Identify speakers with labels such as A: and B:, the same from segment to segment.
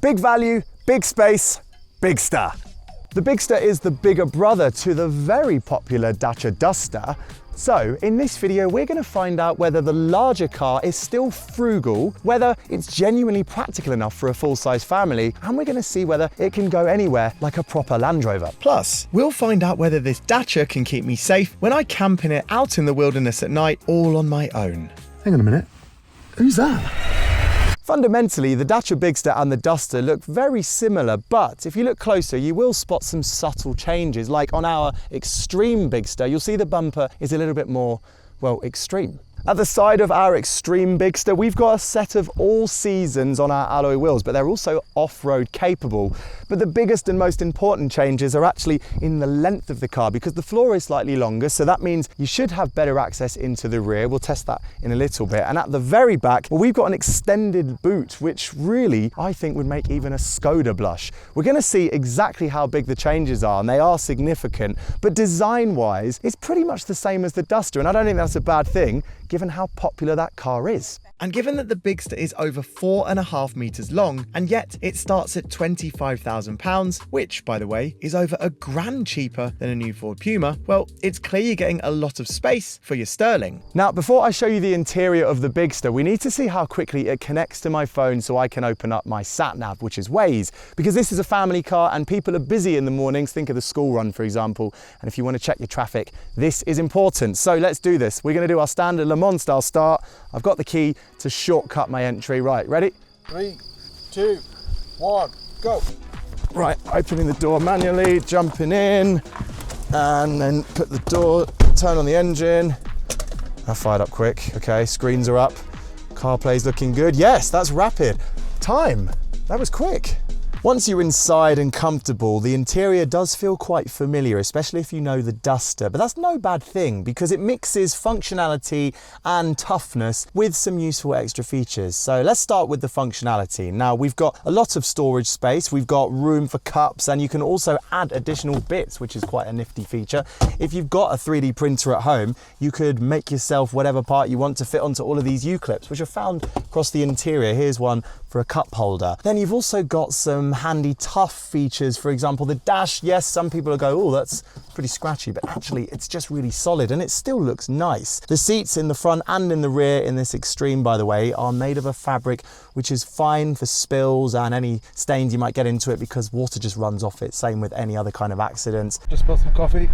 A: Big value, big space, Bigster. The Bigster is the bigger brother to the very popular Dacia Duster. So in this video, we're going to find out whether the larger car is still frugal, whether it's genuinely practical enough for a full-size family, and we're going to see whether it can go anywhere like a proper Land Rover. Plus, we'll find out whether this Dacia can keep me safe when I camp in it out in the wilderness at night, all on my own.
B: Hang on a minute, who's that?
A: Fundamentally, the Dacia Bigster and the Duster look very similar, but if you look closer, you will spot some subtle changes. Like on our Extreme Bigster, you'll see the bumper is a little bit more, well, extreme. At the side of our Extreme Bigster, we've got a set of all seasons on our alloy wheels, but they're also off-road capable. But the biggest and most important changes are actually in the length of the car, because the floor is slightly longer, so that means you should have better access into the rear. We'll test that in a little bit. And at the very back, well, we've got an extended boot, which really, I think, would make even a Skoda blush. We're going to see exactly how big the changes are, and they are significant, but design-wise, it's pretty much the same as the Duster, and I don't think that's a bad thing, given how popular that car is.
C: And given that the Bigster is over 4.5 meters long, and yet it starts at £25,000, which, by the way, is over £1,000 cheaper than a new Ford Puma, well, it's clear you're getting a lot of space for your sterling.
A: Now, before I show you the interior of the Bigster, we need to see how quickly it connects to my phone so I can open up my sat-nav, which is Waze, because this is a family car and people are busy in the mornings. Think of the school run, for example, and if you want to check your traffic, this is important. So let's do this. We're going to do our standard Le Mans style start. I've got the key to shortcut my entry. Right, ready?
B: 3, 2, 1, go.
A: Right, opening the door manually, jumping in, and then put the door, turn on the engine. I fired up quick. Okay, screens are up. CarPlay's looking good. Yes, that's rapid. Time, that was quick. Once you're inside and comfortable, the interior does feel quite familiar, especially if you know the Duster, but that's no bad thing because it mixes functionality and toughness with some useful extra features. So let's start with the functionality. Now, we've got a lot of storage space, we've got room for cups, and you can also add additional bits, which is quite a nifty feature. If you've got a 3D printer at home, you could make yourself whatever part you want to fit onto all of these U-clips, which are found across the interior. Here's one for a cup holder. Then you've also got some handy tough features. For example, the dash, yes, some people will go, oh, that's pretty scratchy, but actually it's just really solid and it still looks nice. The seats in the front and in the rear in this Extreme, by the way, are made of a fabric which is fine for spills and any stains you might get into it because water just runs off it. Same with any other kind of accidents.
B: Just spilled some coffee.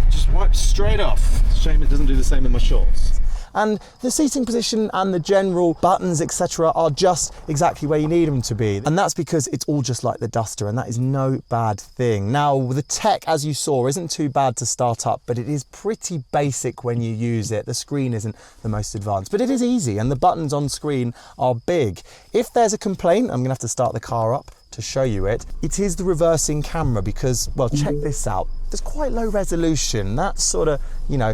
B: Just wipe straight off. Shame it doesn't do the same in my shorts.
A: And the seating position and the general buttons, etc., are just exactly where you need them to be. And that's because it's all just like the Duster, and that is no bad thing. Now, the tech, as you saw, isn't too bad to start up, but it is pretty basic when you use it. The screen isn't the most advanced, but it is easy, and the buttons on screen are big. If there's a complaint, I'm gonna have to start the car up to show you it. It is the reversing camera because, well, check this out. There's quite low resolution. That's sort of, you know,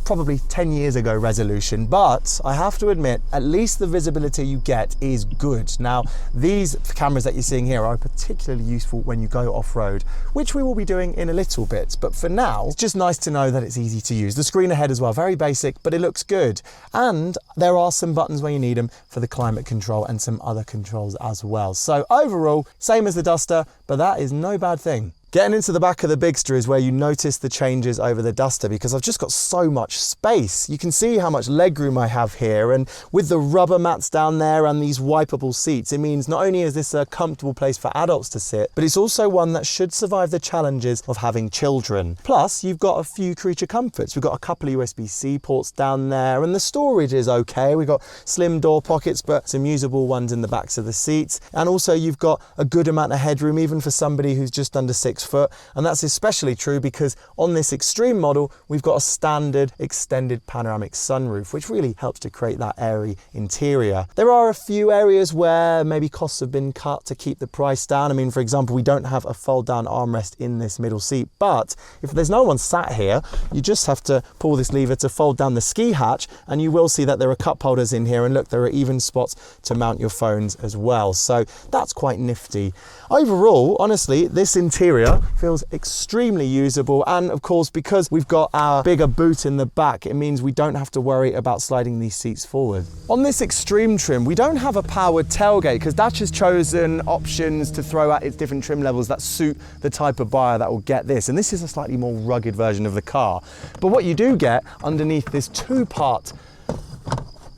A: probably 10 years ago resolution, but I have to admit, at least the visibility you get is good. Now, these cameras that you're seeing here are particularly useful when you go off-road, which we will be doing in a little bit. But for now, it's just nice to know that it's easy to use. The screen ahead as well, very basic, but it looks good. And there are some buttons where you need them for the climate control and some other controls as well. So overall, same as the Duster, but that is no bad thing. Getting into the back of the Bigster is where you notice the changes over the Duster because I've just got so much space. You can see how much legroom I have here, and with the rubber mats down there and these wipeable seats, it means not only is this a comfortable place for adults to sit, but it's also one that should survive the challenges of having children. Plus, you've got a few creature comforts. We've got a couple of USB-C ports down there, and the storage is okay. We've got slim door pockets, but some usable ones in the backs of the seats. And also you've got a good amount of headroom, even for somebody who's just under 6 foot, and that's especially true because on this Extreme model we've got a standard extended panoramic sunroof, which really helps to create that airy interior. There are a few areas where maybe costs have been cut to keep the price down. I mean, for example, we don't have a fold down armrest in this middle seat, but if there's no one sat here, you just have to pull this lever to fold down the ski hatch, and you will see that there are cup holders in here, and look, there are even spots to mount your phones as well, so that's quite nifty. Overall, honestly, this interior
B: Yeah.
A: Feels extremely usable, and of course, because we've got our bigger boot in the back, it means we don't have to worry about sliding these seats forward. On this Extreme trim, we don't have a powered tailgate because Dacia's chosen options to throw at its different trim levels that suit the type of buyer that will get this. And this is a slightly more rugged version of the car. But what you do get underneath this two-part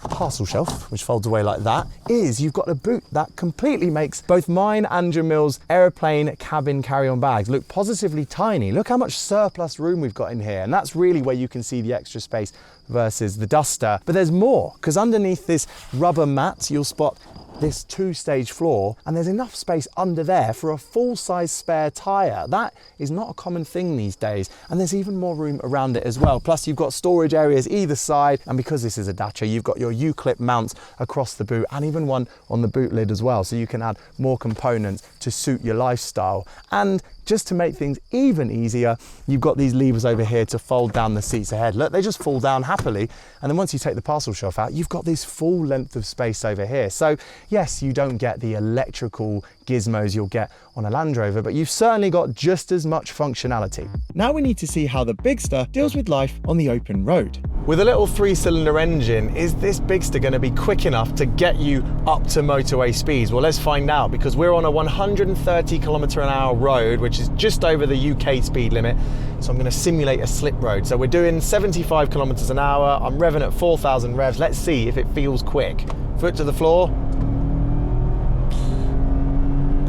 A: parcel shelf, which folds away like that, is you've got a boot that completely makes both mine and Jamil's aeroplane cabin carry-on bags look positively tiny. Look how much surplus room we've got in here, and that's really where you can see the extra space versus the Duster. But there's more, because underneath this rubber mat you'll spot this two-stage floor, and there's enough space under there for a full-size spare tyre. That is not a common thing these days, and there's even more room around it as well. Plus you've got storage areas either side, and because this is a Dacia, you've got your U-clip mounts across the boot and even one on the boot lid as well, so you can add more components to suit your lifestyle. And just to make things even easier, you've got these levers over here to fold down the seats ahead. Look, they just fall down happily. And then once you take the parcel shelf out, you've got this full length of space over here. So yes, you don't get the electrical gizmos you'll get on a Land Rover, but you've certainly got just as much functionality.
C: Now we need to see how the Bigster deals with life on the open road.
A: With a little 3-cylinder engine, is this Bigster going to be quick enough to get you up to motorway speeds? Well, let's find out, because we're on a 130 km/h road, which is just over the UK speed limit. So I'm going to simulate a slip road. So we're doing 75 km/h. I'm revving at 4,000 revs. Let's see if it feels quick. Foot to the floor.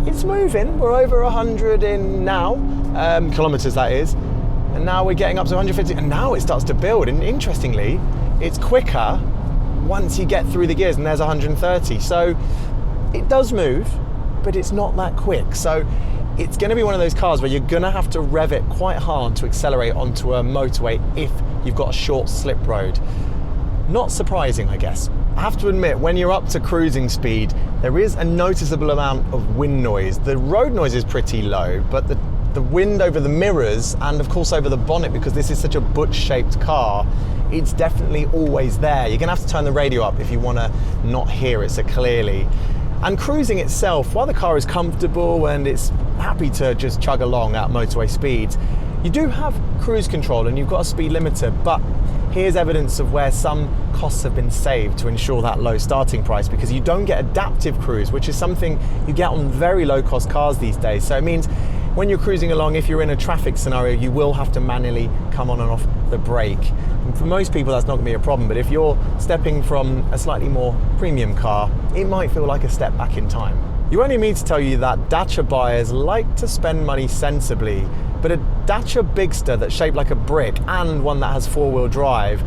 A: It's moving. We're over 100 in now, kilometers that is. And now we're getting up to 150, and now it starts to build. And interestingly, it's quicker once you get through the gears, and there's 130. So it does move, but it's not that quick. So it's going to be one of those cars where you're going to have to rev it quite hard to accelerate onto a motorway if you've got a short slip road. Not surprising, I guess. I have to admit, when you're up to cruising speed, there is a noticeable amount of wind noise. The road noise is pretty low, but the wind over the mirrors and of course over the bonnet, because this is such a butch-shaped car, it's definitely always there. You're gonna have to turn the radio up if you wanna not hear it so clearly. And cruising itself, while the car is comfortable and it's happy to just chug along at motorway speeds, you do have cruise control and you've got a speed limiter, but here's evidence of where some costs have been saved to ensure that low starting price, because you don't get adaptive cruise, which is something you get on very low cost cars these days. So it means when you're cruising along, if you're in a traffic scenario, you will have to manually come on and off the brake. And for most people, that's not going to be a problem, but if you're stepping from a slightly more premium car, it might feel like a step back in time. You only need to tell you that Dacia buyers like to spend money sensibly, but a Dacia Bigster that's shaped like a brick and one that has four-wheel drive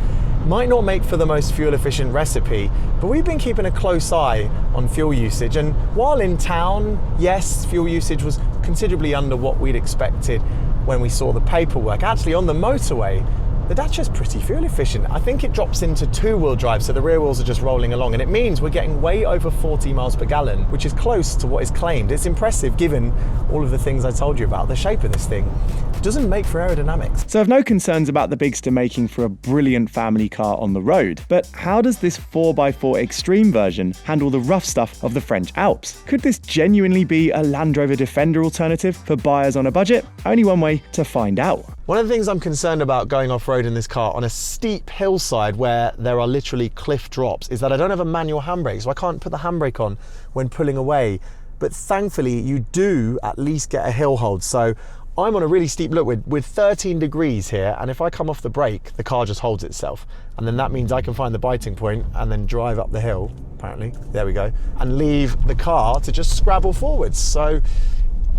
A: might not make for the most fuel-efficient recipe, but we've been keeping a close eye on fuel usage, and while in town, yes, fuel usage was considerably under what we'd expected when we saw the paperwork. Actually, on the motorway, the Dacia's pretty fuel efficient. I think it drops into two-wheel drive, so the rear wheels are just rolling along, and it means we're getting way over 40 miles per gallon, which is close to what is claimed. It's impressive given all of the things I told you about the shape of this thing. It doesn't make for aerodynamics.
C: So I've no concerns about the Bigster making for a brilliant family car on the road, but how does this 4x4 Extreme version handle the rough stuff of the French Alps? Could this genuinely be a Land Rover Defender alternative for buyers on a budget? Only one way to find out.
A: One of the things I'm concerned about going off-road in this car on a steep hillside where there are literally cliff drops is that I don't have a manual handbrake, so I can't put the handbrake on when pulling away. But thankfully you do at least get a hill hold. So I'm on a really steep look with 13 degrees here, and if I come off the brake, the car just holds itself. And then that means I can find the biting point and then drive up the hill, apparently, there we go, and leave the car to just scrabble forwards. So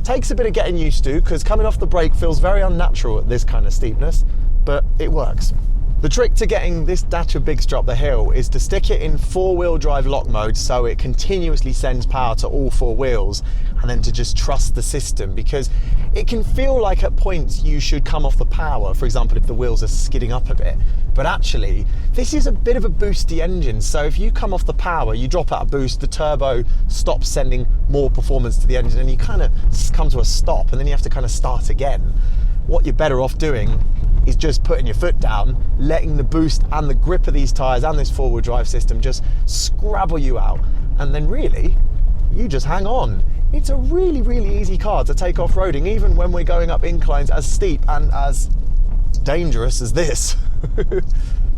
A: takes a bit of getting used to, because coming off the brake feels very unnatural at this kind of steepness, but it works. The trick to getting this Dacia Bigster up the hill is to stick it in four-wheel drive lock mode so it continuously sends power to all four wheels, and then to just trust the system, because it can feel like at points you should come off the power, for example if the wheels are skidding up a bit, but actually this is a bit of a boosty engine, so if you come off the power, you drop out a boost, the turbo stops sending more performance to the engine, and you kind of come to a stop, and then you have to kind of start again. What you're better off doing is just putting your foot down, letting the boost and the grip of these tyres and this four-wheel drive system just scrabble you out, and then really you just hang on. it's a really, really easy car to take off-roading, even when we're going up inclines as steep and as dangerous as this.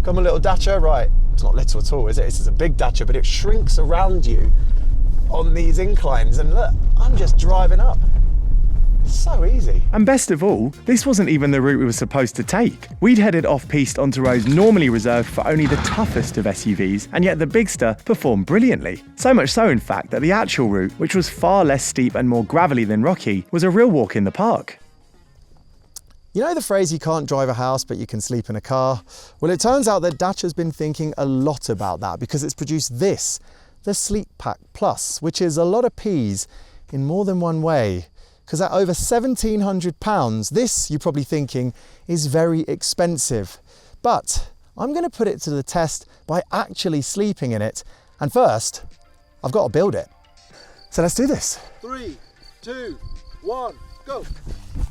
A: Come on, little Dacia, right. It's not little at all, is it? This is a big Dacia, but it shrinks around you on these inclines. And look, I'm just driving up. So easy.
C: And best of all, this wasn't even the route we were supposed to take. We'd headed off-piste onto roads normally reserved for only the toughest of SUVs, and yet the Bigster performed brilliantly. So much so, in fact, that the actual route, which was far less steep and more gravelly than rocky, was a real walk in the park.
A: You know the phrase, you can't drive a house, but you can sleep in a car? Well, it turns out that Dacia's been thinking a lot about that, because it's produced this, the Sleep Pack Plus, which is a lot of P's in more than one way. Because at over £1,700, this, you're probably thinking, is very expensive. But I'm going to put it to the test by actually sleeping in it. And first, I've got to build it. So let's do this.
B: 3, 2, 1, go.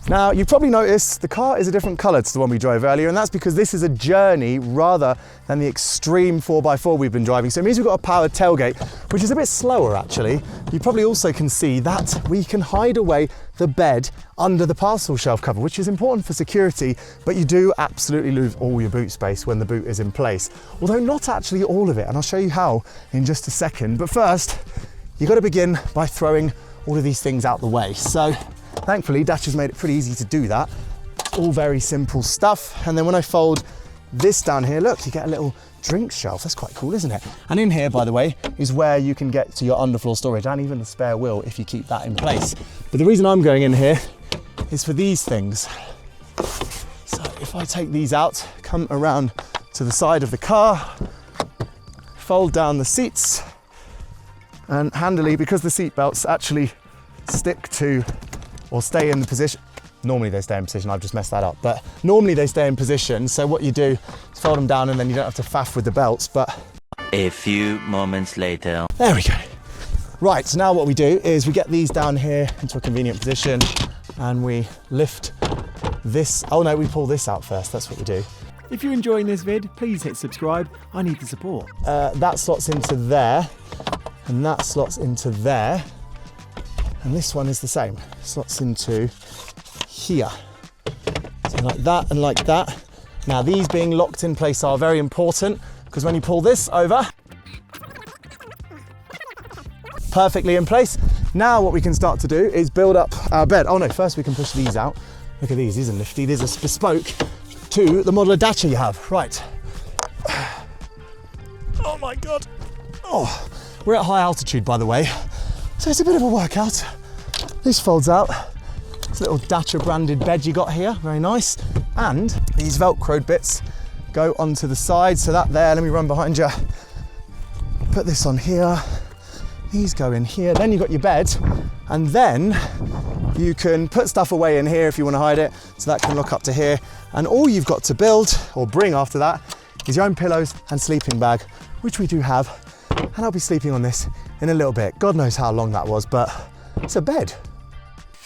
A: Now, you've probably noticed the car is a different colour to the one we drove earlier, and that's because this is a journey rather than the extreme 4x4 we've been driving. So it means we've got a powered tailgate, which is a bit slower actually. You probably also can see that we can hide away the bed under the parcel shelf cover, which is important for security, but you do absolutely lose all your boot space when the boot is in place. Although not actually all of it, and I'll show you how in just a second. But first, you've got to begin by throwing all of these things out the way. So thankfully, Dacia's made it pretty easy to do that. All very simple stuff. And then when I fold this down here, look, you get a little drink shelf. That's quite cool, isn't it? And in here, by the way, is where you can get to your underfloor storage and even the spare wheel if you keep that in place. But the reason I'm going in here is for these things. So if I take these out, come around to the side of the car, fold down the seats, and handily, because the seat belts actually stick to or stay in the position. Normally they stay in position, I've just messed that up, but normally they stay in position. So what you do is fold them down and then you don't have to faff with the belts, but.
D: A few moments later.
A: There we go. Right, so now what we do is we get these down here into a convenient position and we lift this. Oh no, we pull this out first, that's what we do.
C: If you're enjoying this vid, please hit subscribe. I need the support.
A: That slots into there and that slots into there. And this one is the same, slots into here. So like that and like that. Now these being locked in place are very important because when you pull this over, perfectly in place. Now what we can start to do is build up our bed. Oh no, first we can push these out. Look at these are nifty. These are bespoke to the model of Dacia you have. Right. Oh my God. Oh, we're at high altitude, by the way. So it's a bit of a workout. This folds out. This little Dacia branded bed you got here, very nice. And these Velcroed bits go onto the side. So that there, let me run behind you. Put this on here. These go in here. Then you've got your bed. And then you can put stuff away in here if you want to hide it. So that can look up to here. And all you've got to build or bring after that is your own pillows and sleeping bag, which we do have. And I'll be sleeping on this in a little bit. God knows how long that was, but it's a bed.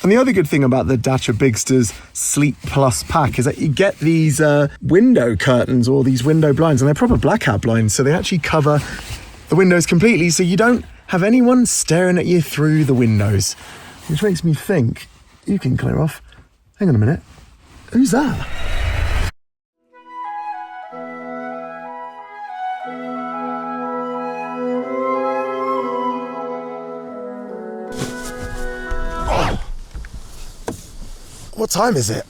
C: And the other good thing about the Dacia Bigster's Sleep Plus pack is that you get these window curtains or these window blinds, and they're proper blackout blinds, so they actually cover the windows completely, so you don't have anyone staring at you through the windows. Which makes me think, you can clear off. Hang on a minute. Who's that?
A: What time is it?